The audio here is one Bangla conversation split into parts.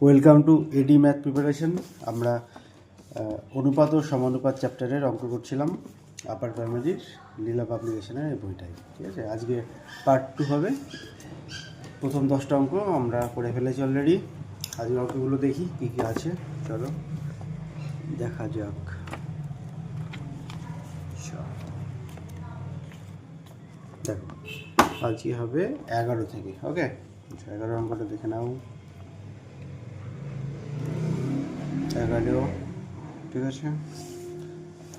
Welcome to AD math preparation. আমরা অনুপাত ও সমানুপাত চ্যাপ্টারের অঙ্ক করছিলাম আপার প্রাইমারির লীলা পাবলিকেশনের এই বইটাই। ঠিক আছে, আজকে পার্ট 2 হবে। প্রথম 10টা অঙ্ক আমরা করে ফেলেছি অলরেডি। আজকে অঙ্কগুলো দেখি কী কী আছে, চলো দেখা যাক। দেখো, আজকে হবে 11 থেকে। ওকে, 11 অঙ্কটা দেখে নাও। 11, ঠিক আছে।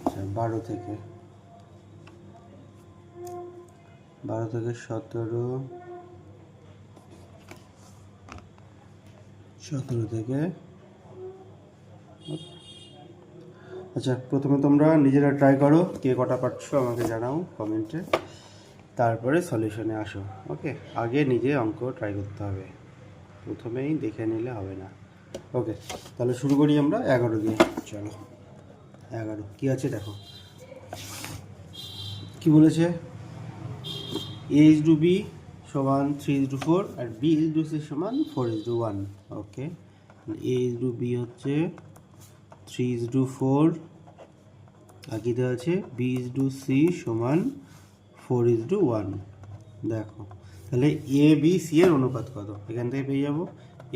আচ্ছা, 12 থেকে 17, 17 থেকে। আচ্ছা, প্রথমে তোমরা নিজেরা ট্রাই করো, কে কটা পারছো আমাকে জানাও কমেন্টে, তারপরে সলিউশনে আসো। ওকে, আগে নিজে অঙ্ক ট্রাই করতে হবে, প্রথমেই দেখে নিলে হবে না। ওকে, তাহলে শুরু করি আমরা 11 দিয়ে। চলো, 11 কী আছে দেখো। কি বলেছে? a/b সমান 3:4 আর b/c সমান 4:1। ওকে, a/b হচ্ছে 3:4 আর কি দেওয়া আছে b/c সমান 4:1। দেখো, তাহলে a b c এর অনুপাত কত এখান থেকে পেয়ে যাবো।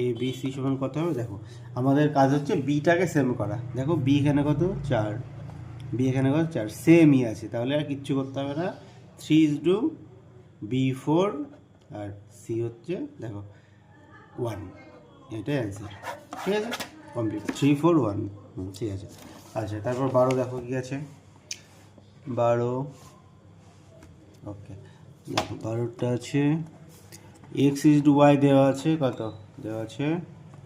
a b c সমান কত হবে? দেখো, আমাদের কাজ হচ্ছে বিটাকে সেম করা। দেখো, b এখানে কত 4, b এখানে কত 4, সেমই আছে, তাহলে আর কিচ্ছু করতে হবে না। 3:b4 আর c হচ্ছে দেখো 1, এটাই অ্যান্সার। ঠিক আছে, কমপ্লিট। 3 4 1, ঠিক আছে। আচ্ছা, তারপর 12 দেখো কি আছে। 12, ওকে, দেখো 12টা আছে x/y দেওয়া আছে, কত দেওয়া আছে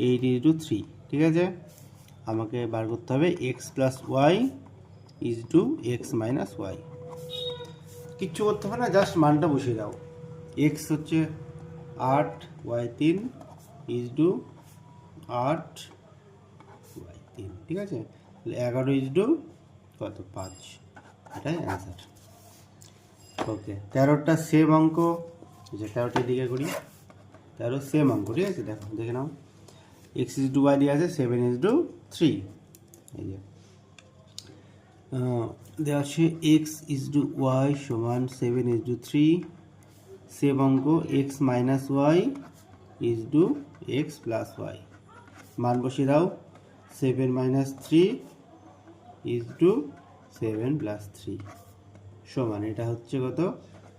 8:3। ঠিক আছে, আমাকে বার করতে হবে x + y = x - y। কিচ্ছু করতে হবে না, জাস্ট মানটা বসিয়ে দাও। x হচ্ছে 8, y 3 8, y 3। ঠিক আছে, 11 কত 5, এটাই অ্যান্সার। ওকে, 13টা সেম অঙ্ক, যে 13টার দিকে করি। 13 সেম অঙ্ক, ঠিক আছে। দেখো, দেখে নাও, x/y দিয়ে আছে 7:3। এই যে দেওয়া আছে x/y সমান 7:3। সেম অঙ্ক x - y x + y। মান বসিয়ে দাও, 7 - 3 7 + 3 সমান, এটা হচ্ছে কত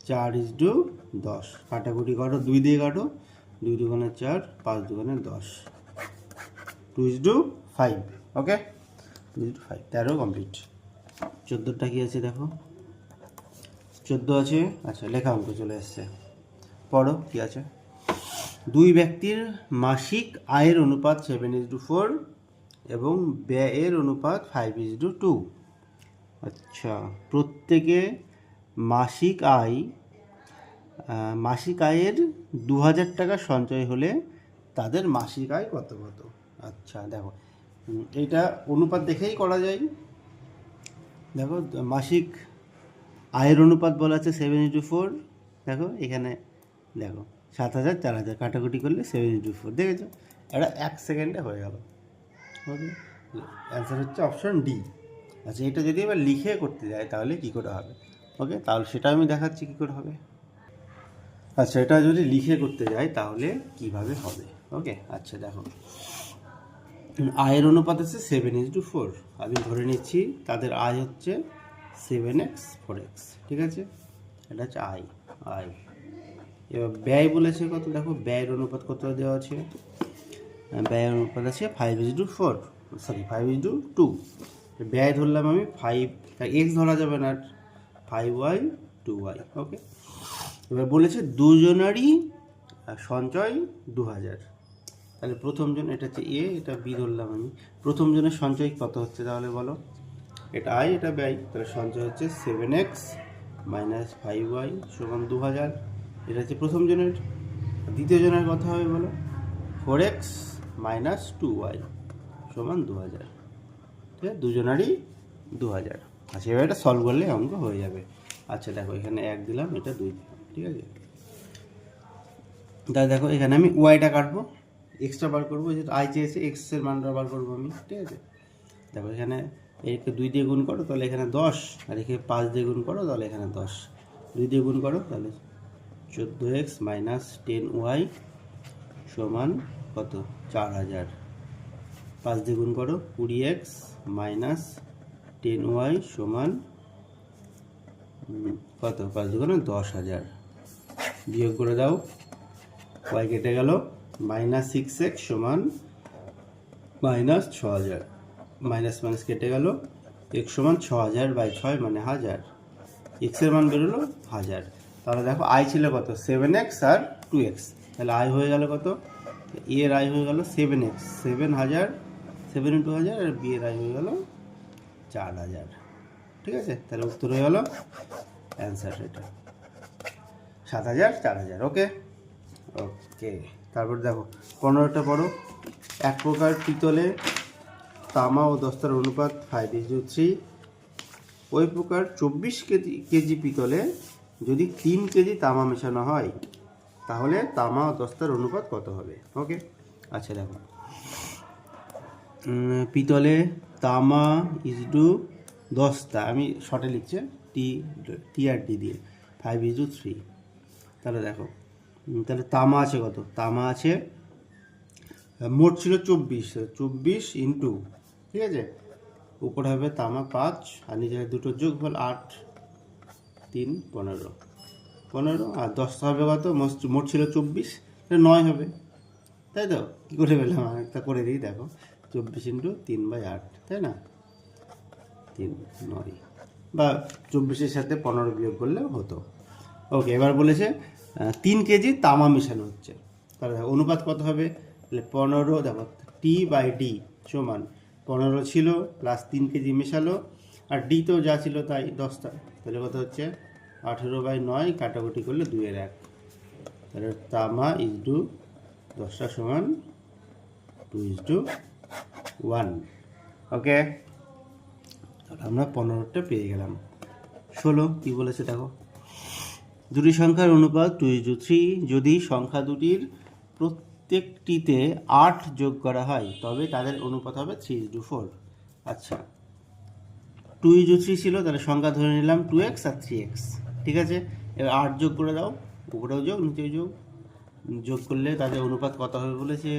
4:10। কাটাকুটি করো, 2 দিয়ে কাটো, 2 দুগুণে 4, 5 দুগুণে 10, 2:5। ওকে, 2:5, 13 কমপ্লিট। 14টা কি আছে দেখো, 14 আছে। আচ্ছা, লেখা অঙ্ক চলে এসছে, পড়ো কি আছে। দুই ব্যক্তির মাসিক আয়ের অনুপাত 7:4 এবং ব্যয়ের অনুপাত 5:2। আচ্ছা, প্রত্যেকে মাসিক আয়ের 2000 টাকা সঞ্চয় হলে তাদের মাসিক আয় কত কত। আচ্ছা, দেখো, এইটা অনুপাত দেখেই করা যায়। দেখো, মাসিক আয়ের অনুপাত বলা আছে 7:4। দেখো এখানে, দেখো 7,000 4,000 কাটাকুটি করলে 7:4, দেখেছো, এটা 1 সেকেন্ডে হয়ে গেল। ওকে, অ্যান্সার হচ্ছে অপশন ডি। আচ্ছা, এটা যদি এবার লিখে করতে যায় তাহলে কী করে হবে? ওকে, তাহলে সেটা আমি দেখাচ্ছি কী করে হবে। আচ্ছা, এটা যদি লিখে করতে যাই তাহলে কিভাবে হবে। ওকে, আচ্ছা দেখো, আয়ের অনুপাত হচ্ছে 7:4। আমি ধরে নিচ্ছি তাদের আয় হচ্ছে 7x 4x। ঠিক আছে, এটা হচ্ছে আয়। এবার ব্যয় বলেছে কত, দেখো ব্যয়ের অনুপাত কত দেওয়া আছে। ব্যয়ের অনুপাত আছে 5:4, সরি 5:2। ব্যয় ধরলাম আমি 5, x ধরা যাবে না, 5y 2y। ওকে, এবার বলেছে দুজনেরই সঞ্চয় 2000। তাহলে প্রথমজন, এটা হচ্ছে এ, এটা বি ধরলাম আমি। প্রথমজনের সঞ্চয় কত হচ্ছে তাহলে বলো, এটা আয় এটা ব্যয়, তাহলে সঞ্চয় হচ্ছে 7x - 5y সমান 2000। এটা হচ্ছে প্রথমজনের। দ্বিতীয়জনের কথা হবে বলো, 4x - 2y সমান 2000। ঠিক আছে, দুজনেরই 2000। আচ্ছা, এবার এটা সলভ করলে অঙ্ক হয়ে যাবে। আচ্ছা দেখো, এখানে 1 দিলাম, এটা 2 দিলাম। ঠিক আছে, তাহলে দেখো এখানে আমি ওয়াইটা কাটবো, এক্সট্রা বার করবো, যেটা আই চেয়েছে এক্সের মানটা বার করবো আমি, ঠিক আছে। দেখো এখানে একে 2 দিয়ে গুণ করো তাহলে এখানে 10, আর একে 5 দিয়ে গুণ করো তাহলে এখানে 10, 2 দিয়ে গুণ করো তাহলে 14x মাইনাস 10y সমান কত, 4000। 5 দিয়ে গুণ করো 20x মাইনাস 10y সমান কত, 5 দিয়ে গুণ 10,000। বিয়োগ করে দাও, y কেটে গেল, মাইনাস 6x সমান মাইনাস 6000, মাইনাস মাইনাস কেটে গেল, x সমান 6000/6 মানে 1000, x এর মান বেরোলো 1000। তাহলে দেখো i ছিল কত, 7x আর 2x, তাহলে i হয়ে গেল কত, a এর i হয়ে গেল 7x, 7000, 7 × 1000, আর b এর i হয়ে গেল 4000। ঠিক আছে, তাহলে উত্তর হয়ে গেল অ্যান্সার এটা 7000 4000। ওকে ওকে। তারপর দেখো 15টা পড়ো। এক প্রকার পিতলে তামা ও দস্তার অনুপাত 5:3। ওই প্রকার 24 কেজি পিতলে যদি 3 কেজি তামা মেশানো হয় তাহলে তামা ও দস্তার অনুপাত কত হবে? ওকে, আচ্ছা দেখো, পিতলে তামা ইজডু দস্তা, আমি শর্টে লিখছি টি আর ডি দিয়ে, 5:3। তাহলে দেখো, তাহলে তামা আছে কত, তামা আছে মোট ছিল 24 ইন্টু, ঠিক আছে, উপরে হবে তামা 5 আর নিচে দুটো যোগফল 8, 3 15 আর 10 হবে কত, মোট ছিল 24, 9 হবে, তাই তো? কী করে পেলাম, একটা করে দিই, দেখো 24 ইন্টু 3/8, তাই না, 3 9, বা 24-এর সাথে 15 বিয়োগ করলে হতো। ওকে, এবার বলেছে 3 কেজি তামা মেশানো হচ্ছে, তাহলে অনুপাত কত হবে, তাহলে 15, দেখো T/D সমান 15 ছিল প্লাস 3 কেজি মেশালো, আর ডি তো যা ছিল তাই 10টা, তাহলে কত হচ্ছে 18/9, কাটাকুটি করলে 2 এর 1, তাহলে তামা ইজডু 10টা সমান 2:1। ওকে, তাহলে আমরা 15টা পেয়ে গেলাম। 16 কী বলেছে দেখো, দুটি সংখ্যার অনুপাত 2:3, যদি সংখ্যা দুটির প্রত্যেকটিতে 8 যোগ করা হয় তবে তাদের অনুপাত হবে 3:4। আচ্ছা, 2:3 ছিল, তাহলে সংখ্যা ধরে নিলাম 2x আর 3x, ঠিক আছে। এবার 8 যোগ করে দাও, উপরেও যোগ নিচেও যোগ করলে তাদের অনুপাত কত হবে বলেছে,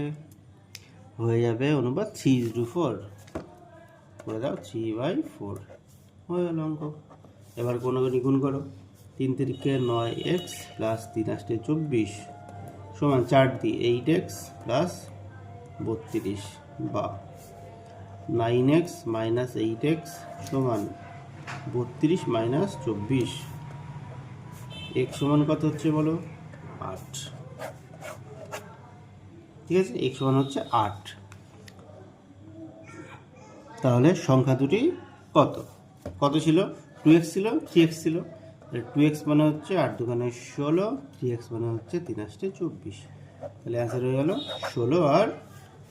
হয়ে যাবে অনুপাত 3:4, করে দাও 3/4, হয়ে গেল অঙ্ক। এবার কোনো গুণ করো, 3 3 9x প্লাস 3 8 24 সমান 4 দিয়ে 8x প্লাস 32, বা 9x মাইনাস 8x সমান 32 মাইনাস 24, x সমান কত হচ্ছে বলো, 8, ঠিক আছে, x সমান হচ্ছে 8। তাহলে সংখ্যা দুটি কত কত ছিল, 2x ছিল 3x ছিল, 2x মানে হচ্ছে 8 2 16, 3x মানে হচ্ছে 3 8 24, তাহলে অ্যান্সার হয়ে গেল 16 আর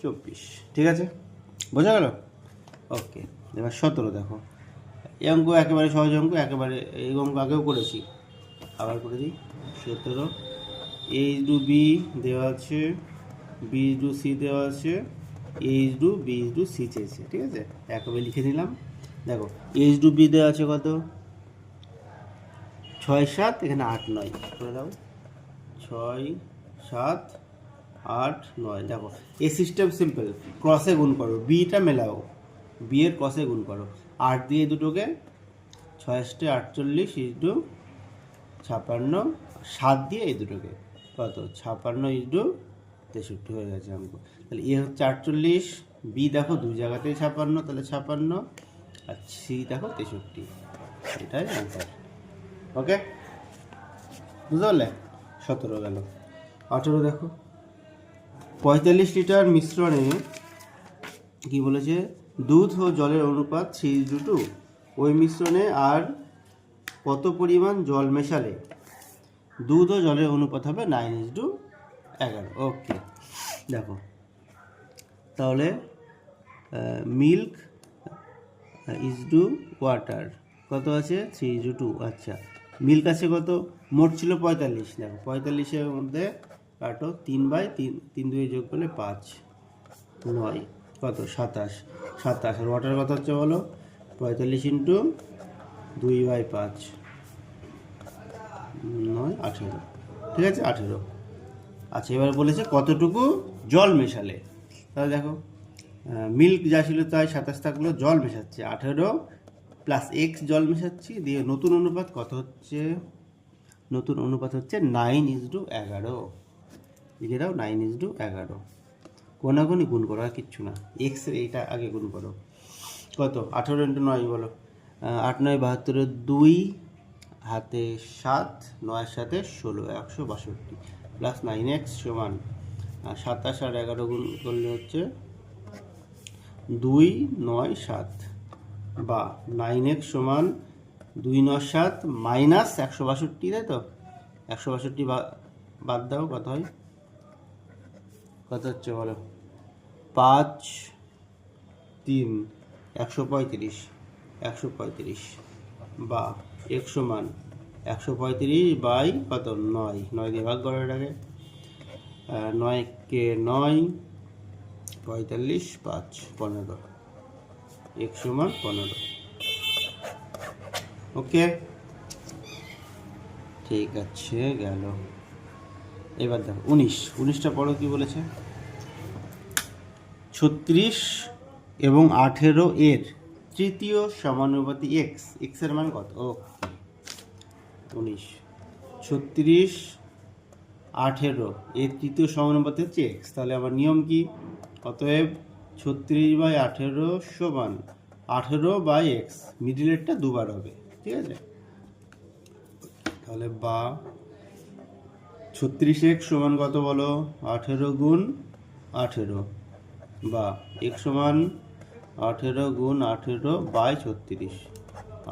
24। ঠিক আছে, বোঝা গেল? ওকে, এবার 17 দেখো, এই অঙ্ক একেবারে সহজ অঙ্ক, একেবারে এই অঙ্ক আগেও করেছি, আবার করে দিই। 17 a/b দেওয়া আছে, b/c দেওয়া আছে, a/b/c চেয়েছে, ঠিক আছে, একেবারে লিখে নিলাম। দেখো a/b দেওয়া আছে কত, 6 7, এখানে 8 9 করে দাও, 6 7 8 9। দেখো এই সিস্টেম সিম্পল, ক্রসে গুণ করো, বিটা মেলাও, বি এর ক্রসে গুণ করো, 8 দিয়ে দুটোকে 6 48 ইন্টু 56, 7 দিয়ে এই দুটোকে কত 56 ইন্টু 63 হয়ে গেছে অঙ্ক। তাহলে এ হচ্ছে 48, বি দেখো দুই জায়গাতেই 56, তাহলে 56, আর সি দেখো 63, এটাই অ্যান্সার। ওকে, বুঝতে পারলে? 17 গেল। 18 দেখো, 45 লিটার মিশ্রণে কি বলেছে, দুধ ও জলের অনুপাত 3:2, ওই মিশ্রণে আর কত পরিমাণ জল মেশালে দুধ ও জলের অনুপাত হবে 9:11। ওকে, দেখো তাহলে মিল্ক ইজডু ওয়াটার কত আছে, 3:2। আচ্ছা, মিল্ক আছে কত, মোট ছিল 45, দেখো 45-এর মধ্যে কাটো 3/3, 3 2 যোগ করলে 5, 9 কত 27, 27 আর ওয়াটার কত হচ্ছে বলো 45 ইন্টু 2/5, 9 18, ঠিক আছে 18। আচ্ছা এবার বলেছে কতটুকু জল মেশালে, তাহলে দেখো মিল্ক যা ছিল তাই 27 থাকলো, জল মেশাচ্ছে 18 প্লাস এক্স জল মেশাচ্ছি, দিয়ে নতুন অনুপাত কত হচ্ছে, নতুন অনুপাত হচ্ছে 9:11, লিখে দাও 9:11। কোনাগুনি গুণ করো আর কিচ্ছু না, এক্স এইটা আগে গুণ করো, কত 18 ইন্টু 9 বলো, 8 9 72, 2 হাতে 7, 9 সাথে 16, 162 প্লাস 9x সমান 27 আর 11 গুণ করলে হচ্ছে 2 9 7, বা 9x সমান 2 9 7 মাইনাস 162, তাই তো 162 বাদ দাও, কত হয়, কত হচ্ছে বলো 5 3 135, 135 বা x সমান 135 বাই কত 9, 9 দিয়ে ভাগ করো এটাকে, 9 কে 9, 45 5 15, x সমান 15। ওকে ঠিক আছে গেল। এবার দেখো 19টা পড়ো কি বলেছে, 36 এবং 18 এর তৃতীয় সমানুপাতি এক্স, এক্সের মান কত, ও 19, 36 18 এর তৃতীয় সমানুপাতি হচ্ছে এক্স, তাহলে আমার নিয়ম কি, অতএব 36/18 সমান 18/x, মিডিলেরটা দুবার হবে, ঠিক আছে, তাহলে বা 36x সমান কত বলো 18 গুণ 18, বা x সমান 18 গুণ 18 বাই 36,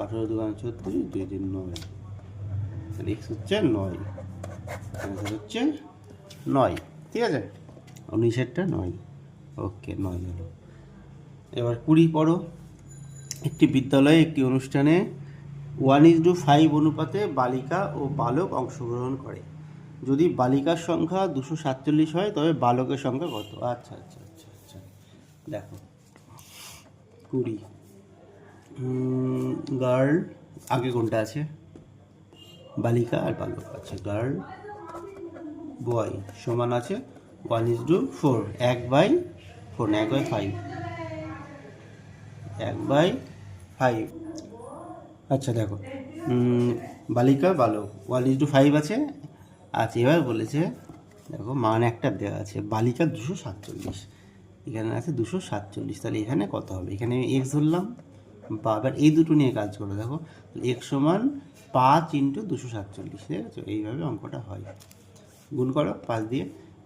18 2 36, 2 3 9, তাহলে x হচ্ছে 9, হচ্ছে 9, ঠিক আছে 19-এরটা 9, ওকে 9 হলো। এবার 20 পড়ো, একটি বিদ্যালয়ে একটি অনুষ্ঠানে 1:5 অনুপাতে বালিকা ও বালক অংশগ্রহণ করে, যদি বালিকার সংখ্যা 247 হয় তবে বালকের সংখ্যা কত, আচ্ছা আচ্ছা আচ্ছা আচ্ছা দেখো 20 গার্ল আগে কোনটা আছে, বালিকা আর বালক, আচ্ছা গার্ল বয় সমান আছে 1:4, 1/4 না 1/5, 1/5, আচ্ছা দেখো বালিকা বালক 1:5 আছে, আচ্ছা এবার বলেছে দেখো মান একটা দেওয়া আছে, বালিকা 247, এখানে আছে 247, তাহলে এখানে কত হবে, এখানে এক্স ধরলাম, বা আবার এই দুটো নিয়ে কাজ করো, দেখো এক্স সমান 5 × 247, ঠিক আছে, এইভাবে অঙ্কটা হয়, গুণ করো 5 দিয়ে,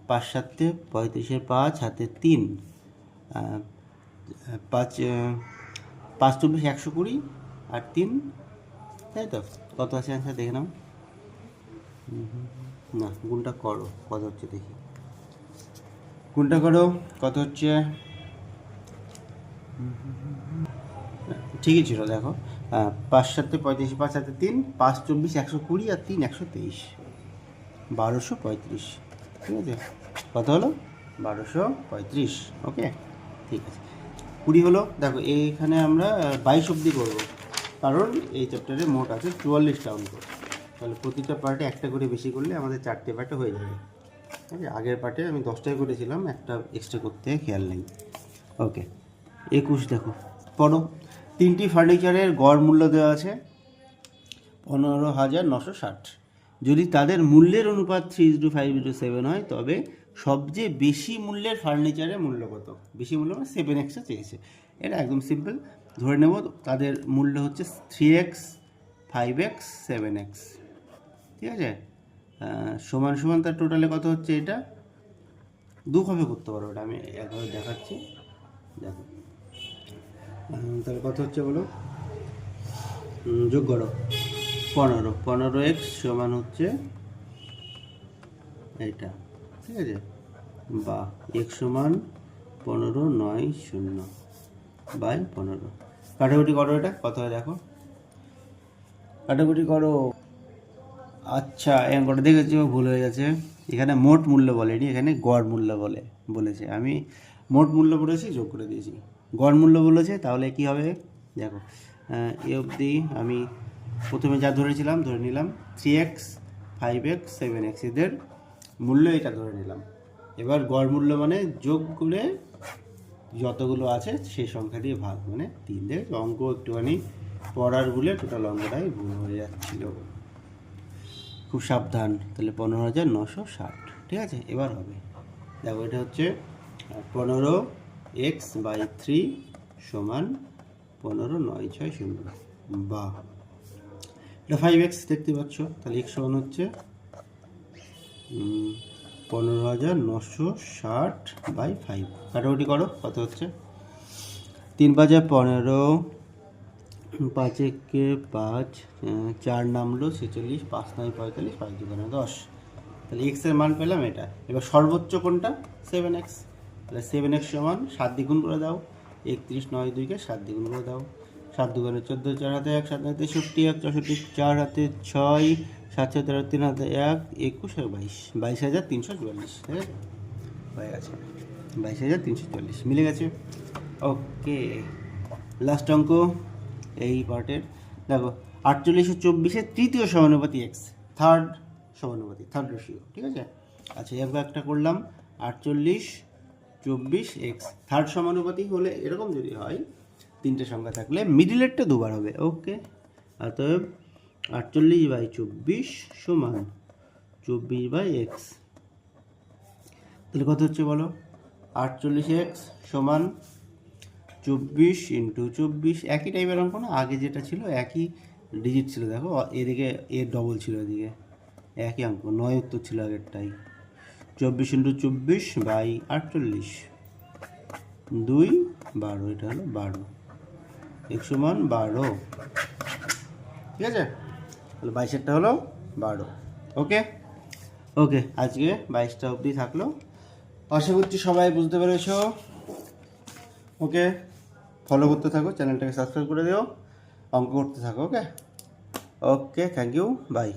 5 7 35, 5 হাতে 3, 5 5 24 120 আর 3, তাই তো, কত আছে অ্যান্সার দেখে নাও, না গুণটা করো কত হচ্ছে দেখি, গুণটা করো কত হচ্ছে, ঠিকই ছিল দেখো, 5 7 35, 5 হাতে 3, 5 24 120 আর 3 123, 1235, ঠিক আছে, কত হলো 1235, ওকে ঠিক আছে 20 হলো। দেখো এইখানে আমরা 22 অবধি করবো, কারণ এই চ্যাপ্টারে মোট আছে 44টা অঙ্ক, তাহলে প্রতিটা পার্টে একটা করে বেশি করলে আমাদের 4টে পার্টে হয়ে যাবে, ঠিক আছে, আগের পার্টে আমি 10টায় করেছিলাম, একটা এক্সট্রা করতে খেয়াল নেই, ওকে 21 দেখো পড়ো, 3টি ফার্নিচারের গড় মূল্য দেওয়া আছে 15,960, যদি তাদের মূল্যের অনুপাত 3:5:7 হয় তবে সবচেয়ে বেশি মূল্যের ফার্নিচারের মূল্য কত, বেশি মূল্য মানে 7x চেয়েছে, এটা একদম সিম্পল ধরে নেব, তাদের মূল্য হচ্ছে 3x 5x 7x, ঠিক আছে, সমান সমান তার টোটালে কত হচ্ছে, এটা দুভাবে করতে পারো, ওটা আমি একভাবে দেখাচ্ছি, দেখো তাহলে কত হচ্ছে বলো, যোগ করো 15x সমান হচ্ছে এইটা, ঠিক আছে, বা x সমান 15,900/15, কাটাকুটি করো, এটা কত হয় দেখো, কাটাকুটি করো আচ্ছা অঙ্কটা দেখেছি, ভুল হয়ে গেছে। এখানে মোট মূল্য বলেনি, এখানে গড় মূল্য বলেছে। আমি মোট মূল্য বলেছি, যোগ করে দিয়েছি। গড় মূল্য বলেছে, তাহলে কি হবে দেখো, এ অবধি আমি প্রথমে যা ধরে নিলাম 3x 5x 7x, এদের মূল্য এটা ধরে নিলাম। এবার গড় মূল্য মানে যোগ করে যতগুলো আছে সেই সংখ্যা দিয়ে ভাগ, মানে 3 দিয়ে। অঙ্ক একটুখানি পড়ার ভুলে টোটাল অঙ্কটাই ভুল হয়ে যাচ্ছিল, খুব সাবধান। তাহলে 15,960, ঠিক আছে। এবার হবে দেখো, এটা হচ্ছে 15x/3 সমান 15,960, বা এটা 5x দেখতে পাচ্ছ। তাহলে x সমান হচ্ছে 15,960/5। কাটাকুটি করো, কত হচ্ছে? 3 × 5 = 15, 5 × 5, 4 নামলো 46, 5 9 45, 5 2 10। তাহলে x এর মান পেলাম এটা। এবার সর্বোচ্চ কোনটা? 7x। তাহলে 7x সমান 7 দ্বিগুণ করে দাও, 31 9 2 কে 7 দ্বিগুণ করে দাও, 7 2 14, 4 হাতে 1, 7 হাতে 63, 1 64, 4 হাতে 6, 7 6 13, 3 হাতে 1, 21 আর 22, 22,344, ঠিক আছে, হয়ে গেছে। 22,344 মিলে গেছে। ওকে, লাস্ট অঙ্ক এই পার্টের। দেখো 48 ও 24-এর তৃতীয় সমানুপাতি x, থার্ড সমানুপাতি, থার্ড রেশিও, ঠিক আছে। আচ্ছা এবার একটা করলাম 48 24 x, থার্ড সমানুপাতি হলে এরকম যদি হয়, তিনটে সংখ্যা থাকলে মিডিলেরটা দুবার হবে। ওকে, অতএব 48/24 সমান 24/x। তাহলে কত হচ্ছে বলো? 48x সমান 24 × 24, একই টাইপের অঙ্ক না, আগে যেটা ছিল একই ডিজিট ছিল, দেখো এদিকে এর ডবল ছিল, এদিকে একই অঙ্ক, 9 উত্তর ছিল আগেরটাই। 24 × 24/48, 2 12, এটা হলো 12, x সমান 12, ঠিক আছে। তাহলে 22-এরটা হলো 12। ওকে ওকে, আজকে 22টা অবধি থাকলো। আশা করছি সবাই বুঝতে পেরেছো। ওকে, ফলো করতে থাকো, চ্যানেলটাকে সাবস্ক্রাইব করে দিও, অঙ্ক করতে থাকো। ওকে ওকে, থ্যাংক ইউ, বাই।